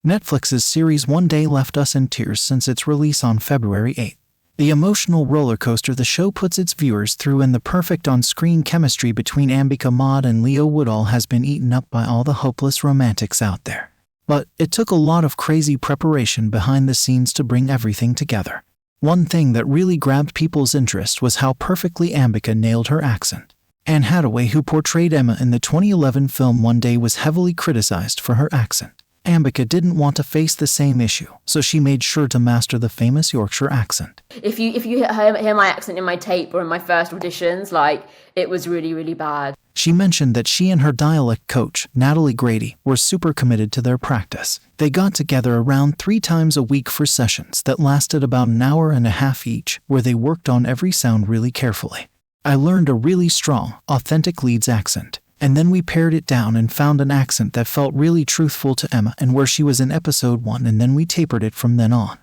Netflix's series One Day left us in tears since its release on February 8. The emotional roller coaster the show puts its viewers through and the perfect on-screen chemistry between Ambika Maud and Leo Woodall has been eaten up by all the hopeless romantics out there. But it took a lot of crazy preparation behind the scenes to bring everything together. One thing that really grabbed people's interest was how perfectly Ambika nailed her accent. Anne Hathaway, who portrayed Emma in the 2011 film One Day, was heavily criticized for her accent. Ambika didn't want to face the same issue, so she made sure to master the famous Yorkshire accent. If you hear my accent in my tape or in my first auditions, it was really, really bad. She mentioned that she and her dialect coach, Natalie Grady, were super committed to their practice. They got together around 3 times a week for sessions that lasted about an hour and a half each, where they worked on every sound really carefully. I learned a really strong, authentic Leeds accent. And then we pared it down and found an accent that felt really truthful to Emma and where she was in episode 1, and then we tapered it from then on.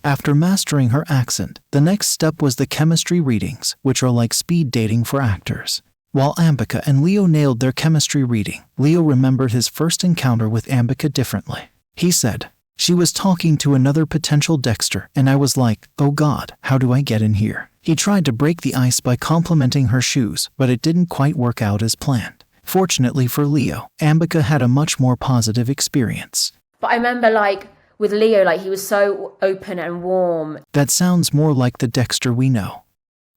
After mastering her accent, the next step was the chemistry readings, which are like speed dating for actors. While Ambika and Leo nailed their chemistry reading, Leo remembered his first encounter with Ambika differently. He said, "She was talking to another potential Dexter, and I was like, oh God, how do I get in here?" He tried to break the ice by complimenting her shoes, but it didn't quite work out as planned. Fortunately for Leo, Ambika had a much more positive experience. But I remember, with Leo, he was so open and warm. That sounds more like the Dexter we know.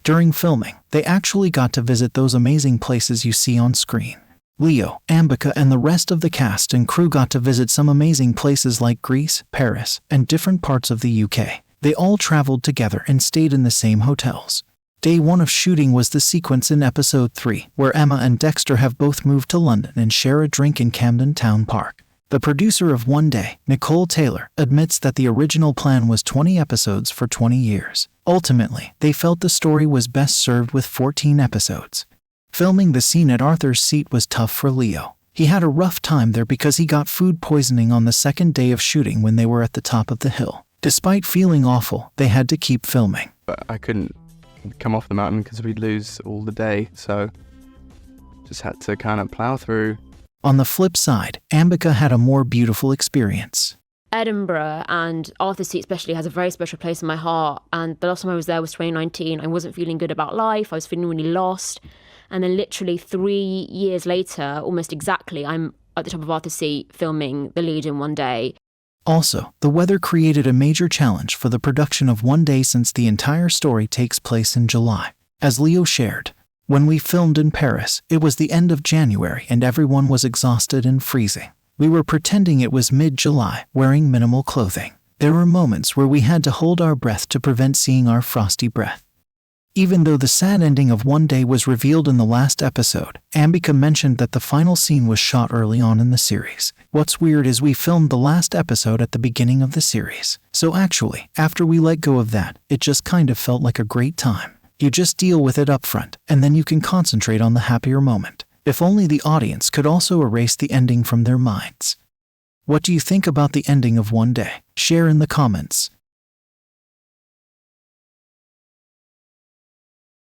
During filming, they actually got to visit those amazing places you see on screen. Leo, Ambika, and the rest of the cast and crew got to visit some amazing places like Greece, Paris, and different parts of the UK. They all traveled together and stayed in the same hotels. Day 1 of shooting was the sequence in episode 3, where Emma and Dexter have both moved to London and share a drink in Camden Town Park. The producer of One Day, Nicole Taylor, admits that the original plan was 20 episodes for 20 years. Ultimately, they felt the story was best served with 14 episodes. Filming the scene at Arthur's Seat was tough for Leo. He had a rough time there because he got food poisoning on the second day of shooting when they were at the top of the hill. Despite feeling awful, they had to keep filming. But I couldn't come off the mountain because we'd lose all the day, so just had to kind of plow through. On the flip side, Ambika had a more beautiful experience. Edinburgh and Arthur's Seat especially has a very special place in my heart, and the last time I was there was 2019. I wasn't feeling good about life, I was feeling really lost, and then literally 3 years later, almost exactly, I'm at the top of Arthur's Seat filming the lead in One Day. Also, the weather created a major challenge for the production of One Day since the entire story takes place in July. As Leo shared, when we filmed in Paris, it was the end of January and everyone was exhausted and freezing. We were pretending it was mid-July, wearing minimal clothing. There were moments where we had to hold our breath to prevent seeing our frosty breath. Even though the sad ending of One Day was revealed in the last episode, Ambika mentioned that the final scene was shot early on in the series. What's weird is we filmed the last episode at the beginning of the series. So actually, after we let go of that, it just kind of felt like a great time. You just deal with it up front, and then you can concentrate on the happier moment. If only the audience could also erase the ending from their minds. What do you think about the ending of One Day? Share in the comments.